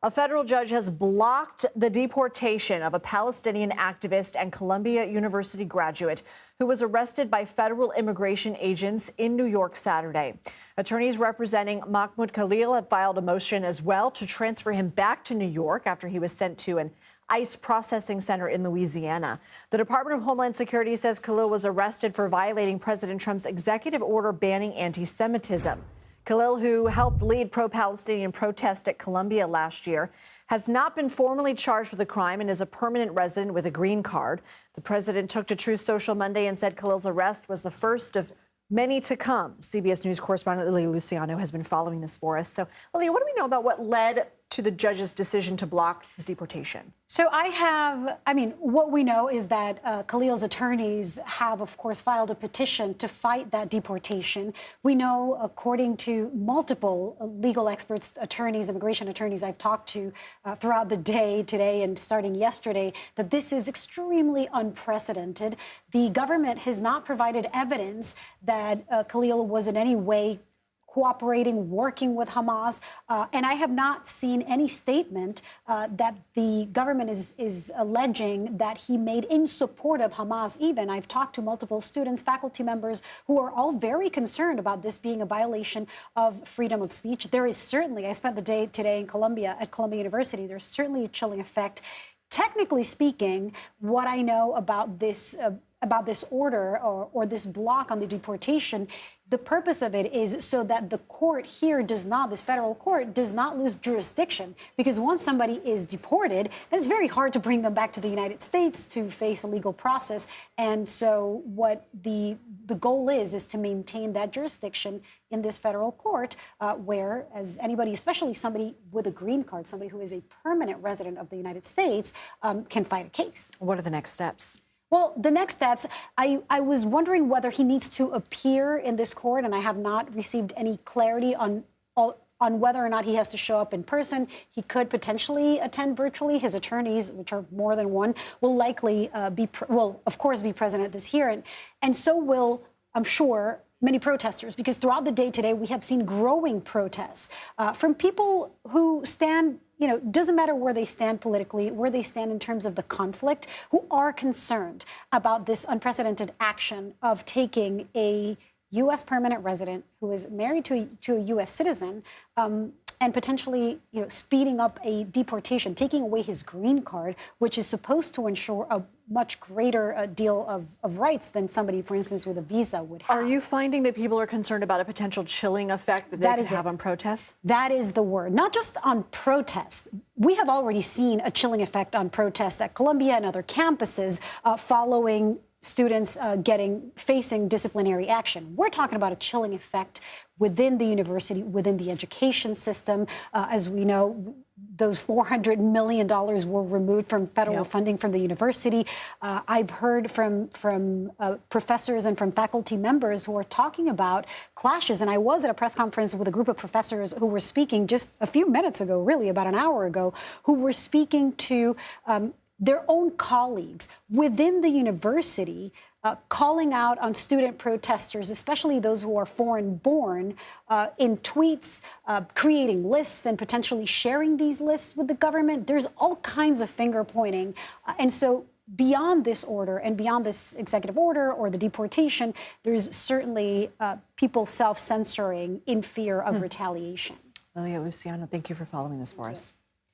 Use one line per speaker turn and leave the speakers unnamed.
A federal judge has blocked the deportation of a Palestinian activist and Columbia University graduate who was arrested by federal immigration agents in New York Saturday. Attorneys representing Mahmoud Khalil have filed a motion as well to transfer him back to New York after he was sent to an ICE processing center in Louisiana. The Department of Homeland Security says Khalil was arrested for violating President Trump's executive order banning anti-Semitism. Khalil, who helped lead pro-Palestinian protests at Columbia last year, has not been formally charged with a crime and is a permanent resident with a green card. The president took to Truth Social Monday and said Khalil's arrest was the first of many to come. CBS News correspondent Lilia Luciano has been following this for us. So, Lilia, what do we know about what led to the judge's decision to block his deportation?
So what we know is that Khalil's attorneys have, of course, filed a petition to fight that deportation. We know, according to multiple legal experts, attorneys, immigration attorneys I've talked to throughout the day today and starting yesterday, that this is extremely unprecedented. The government has not provided evidence that Khalil was in any way cooperating, working with Hamas. And I have not seen any statement that the government is alleging that he made in support of Hamas even. I've talked to multiple students, faculty members, who are all very concerned about this being a violation of freedom of speech. There is certainly, I spent the day today in Columbia, at Columbia University, there's certainly a chilling effect. Technically speaking, what I know about this order or this block on the deportation, the purpose of it is so that the court here this federal court does not lose jurisdiction. Because once somebody is deported, then it's very hard to bring them back to the United States to face a legal process. And so what the goal is to maintain that jurisdiction in this federal court where, as anybody, especially somebody with a green card, somebody who is a permanent resident of the United States, can fight a case.
What are the next steps?
Well, the next steps, I was wondering whether he needs to appear in this court, and I have not received any clarity on whether or not he has to show up in person. He could potentially attend virtually. His attorneys, which are more than one, will likely of course, be present at this hearing. And so will, I'm sure, many protesters, because throughout the day today, we have seen growing protests from people who stand, doesn't matter where they stand politically, where they stand in terms of the conflict, who are concerned about this unprecedented action of taking a U.S. permanent resident who is married to a U.S. citizen and potentially, speeding up a deportation, taking away his green card, which is supposed to ensure a much greater deal of rights than somebody, for instance, with a visa would have.
Are you finding that people are concerned about a potential chilling effect that could have on protests?
That is the word. Not just on protests. We have already seen a chilling effect on protests at Columbia and other campuses following students facing disciplinary action. We're talking about a chilling effect within the university, within the education system. As we know, those $400 million were removed from federal funding from the university. I've heard from professors and from faculty members who are talking about clashes. And I was at a press conference with a group of professors who were speaking just a few minutes ago, really about an hour ago, who were speaking to their own colleagues within the university, calling out on student protesters, especially those who are foreign-born, in tweets, creating lists and potentially sharing these lists with the government. There's all kinds of finger-pointing. And so beyond this order and beyond this executive order or the deportation, there's certainly people self-censoring in fear of retaliation.
Lilia Luciano, thank you for following this for us.